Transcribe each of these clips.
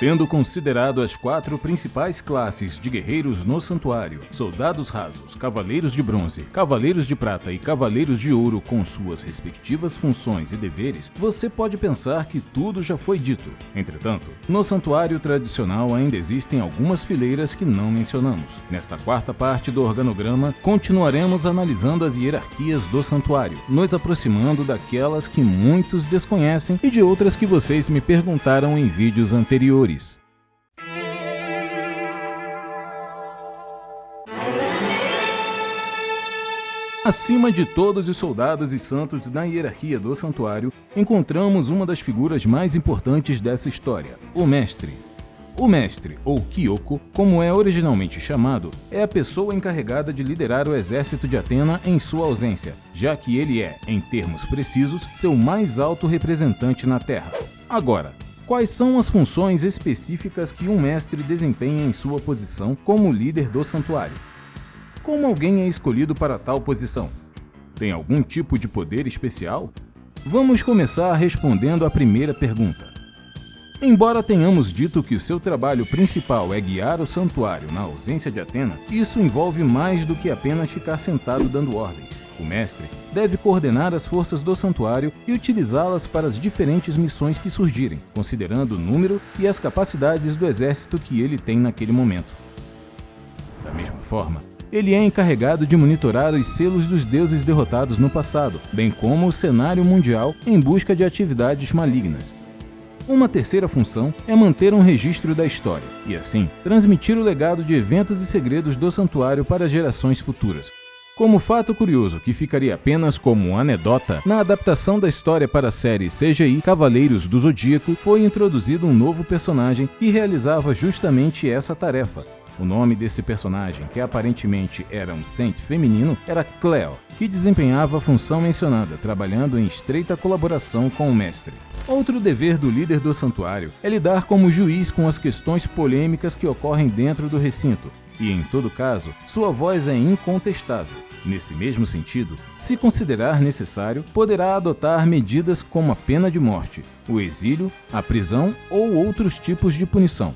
Tendo considerado as 4 principais classes de guerreiros no santuário, soldados rasos, cavaleiros de bronze, cavaleiros de prata e cavaleiros de ouro com suas respectivas funções e deveres, você pode pensar que tudo já foi dito. Entretanto, no santuário tradicional ainda existem algumas fileiras que não mencionamos. Nesta quarta parte do organograma, continuaremos analisando as hierarquias do santuário, nos aproximando daquelas que muitos desconhecem e de outras que vocês me perguntaram em vídeos anteriores. Acima de todos os soldados e santos na hierarquia do santuário, encontramos uma das figuras mais importantes dessa história, o Mestre. O Mestre, ou Kyoko, como é originalmente chamado, é a pessoa encarregada de liderar o exército de Atena em sua ausência, já que ele é, em termos precisos, seu mais alto representante na Terra. Agora, quais são as funções específicas que um mestre desempenha em sua posição como líder do santuário? Como alguém é escolhido para tal posição? Tem algum tipo de poder especial? Vamos começar respondendo à primeira pergunta. Embora tenhamos dito que o seu trabalho principal é guiar o santuário na ausência de Atena, isso envolve mais do que apenas ficar sentado dando ordens. O mestre deve coordenar as forças do santuário e utilizá-las para as diferentes missões que surgirem, considerando o número e as capacidades do exército que ele tem naquele momento. Da mesma forma, ele é encarregado de monitorar os selos dos deuses derrotados no passado, bem como o cenário mundial em busca de atividades malignas. Uma terceira função é manter um registro da história e, assim, transmitir o legado de eventos e segredos do santuário para gerações futuras. Como fato curioso que ficaria apenas como anedota, na adaptação da história para a série CGI Cavaleiros do Zodíaco foi introduzido um novo personagem que realizava justamente essa tarefa. O nome desse personagem, que aparentemente era um Saint feminino, era Cleo, que desempenhava a função mencionada, trabalhando em estreita colaboração com o mestre. Outro dever do líder do santuário é lidar como juiz com as questões polêmicas que ocorrem dentro do recinto, e em todo caso, sua voz é incontestável. Nesse mesmo sentido, se considerar necessário, poderá adotar medidas como a pena de morte, o exílio, a prisão ou outros tipos de punição.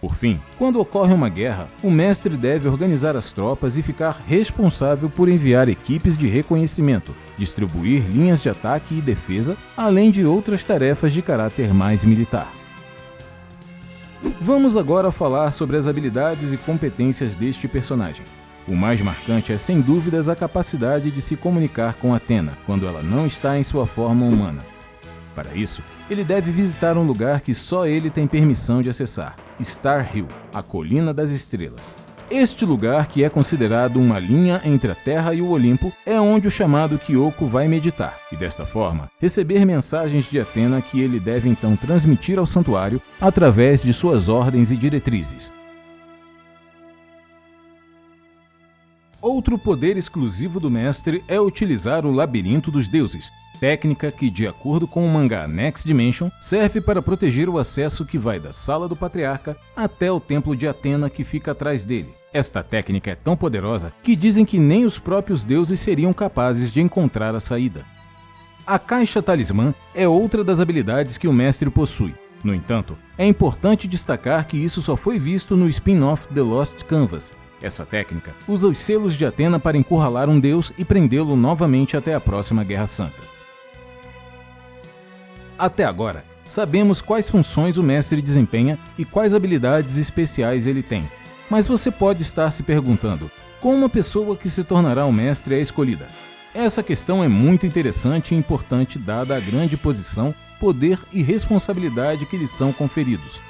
Por fim, quando ocorre uma guerra, o mestre deve organizar as tropas e ficar responsável por enviar equipes de reconhecimento, distribuir linhas de ataque e defesa, além de outras tarefas de caráter mais militar. Vamos agora falar sobre as habilidades e competências deste personagem. O mais marcante é sem dúvidas a capacidade de se comunicar com Atena, quando ela não está em sua forma humana. Para isso, ele deve visitar um lugar que só ele tem permissão de acessar, Star Hill, a Colina das Estrelas. Este lugar, que é considerado uma linha entre a Terra e o Olimpo, é onde o chamado Kyoko vai meditar, e desta forma, receber mensagens de Atena que ele deve então transmitir ao santuário através de suas ordens e diretrizes. Outro poder exclusivo do mestre é utilizar o Labirinto dos Deuses, técnica que, de acordo com o mangá Next Dimension, serve para proteger o acesso que vai da Sala do Patriarca até o Templo de Atena que fica atrás dele. Esta técnica é tão poderosa que dizem que nem os próprios deuses seriam capazes de encontrar a saída. A Caixa Talismã é outra das habilidades que o mestre possui. No entanto, é importante destacar que isso só foi visto no spin-off The Lost Canvas. Essa técnica usa os selos de Atena para encurralar um deus e prendê-lo novamente até a próxima Guerra Santa. Até agora, sabemos quais funções o mestre desempenha e quais habilidades especiais ele tem. Mas você pode estar se perguntando, como a pessoa que se tornará o mestre é escolhida? Essa questão é muito interessante e importante dada a grande posição, poder e responsabilidade que lhes são conferidos.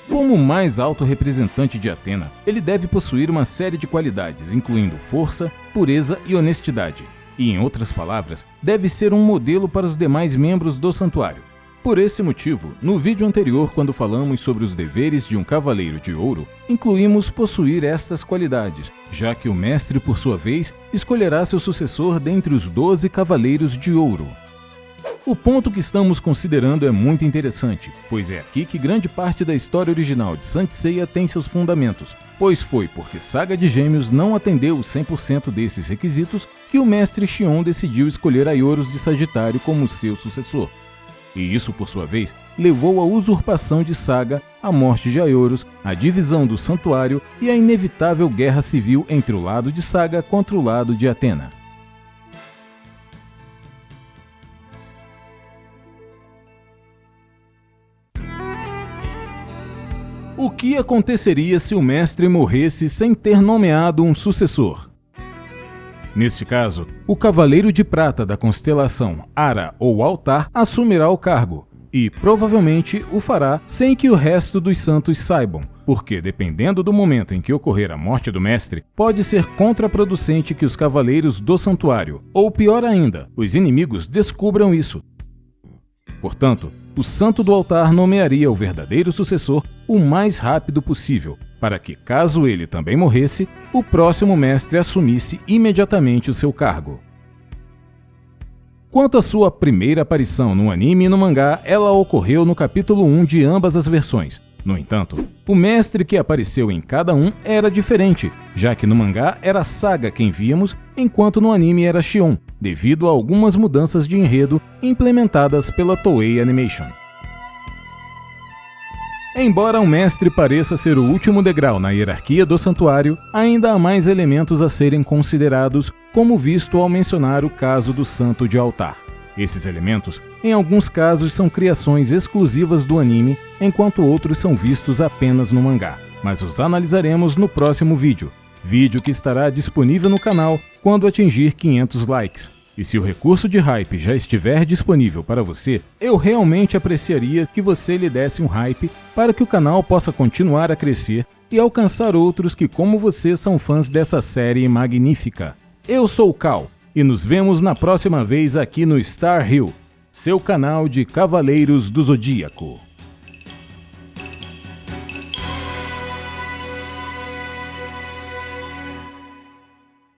Como o mais alto representante de Atena, ele deve possuir uma série de qualidades, incluindo força, pureza e honestidade. E, em outras palavras, deve ser um modelo para os demais membros do santuário. Por esse motivo, no vídeo anterior, quando falamos sobre os deveres de um cavaleiro de ouro, incluímos possuir estas qualidades, já que o mestre, por sua vez, escolherá seu sucessor dentre os 12 cavaleiros de ouro. O ponto que estamos considerando é muito interessante, pois é aqui que grande parte da história original de Saint Seiya tem seus fundamentos, pois foi porque Saga de Gêmeos não atendeu os 100% desses requisitos que o mestre Xion decidiu escolher Aioros de Sagitário como seu sucessor. e isso, por sua vez, levou à usurpação de Saga, à morte de Aioros, à divisão do Santuário e à inevitável guerra civil entre o lado de Saga contra o lado de Athena. O que aconteceria se o mestre morresse sem ter nomeado um sucessor? Neste caso, o Cavaleiro de Prata da constelação Ara ou Altar assumirá o cargo, e provavelmente o fará sem que o resto dos santos saibam, porque dependendo do momento em que ocorrer a morte do mestre, pode ser contraproducente que os cavaleiros do santuário, ou pior ainda, os inimigos descubram isso. Portanto, o Santo do Altar nomearia o verdadeiro sucessor o mais rápido possível, para que, caso ele também morresse, o próximo mestre assumisse imediatamente o seu cargo. Quanto à sua primeira aparição no anime e no mangá, ela ocorreu no capítulo 1 de ambas as versões. No entanto, o mestre que apareceu em cada um era diferente, já que no mangá era Saga quem víamos, enquanto no anime era Shion, devido a algumas mudanças de enredo implementadas pela Toei Animation. Embora o mestre pareça ser o último degrau na hierarquia do santuário, ainda há mais elementos a serem considerados, como visto ao mencionar o caso do Santo de Altar. Esses elementos, em alguns casos, são criações exclusivas do anime, enquanto outros são vistos apenas no mangá, mas os analisaremos no próximo vídeo que estará disponível no canal quando atingir 500 likes. E se o recurso de hype já estiver disponível para você, eu realmente apreciaria que você lhe desse um hype para que o canal possa continuar a crescer e alcançar outros que, como você, são fãs dessa série magnífica. Eu sou o Cal e nos vemos na próxima vez aqui no Star Hill, seu canal de Cavaleiros do Zodíaco.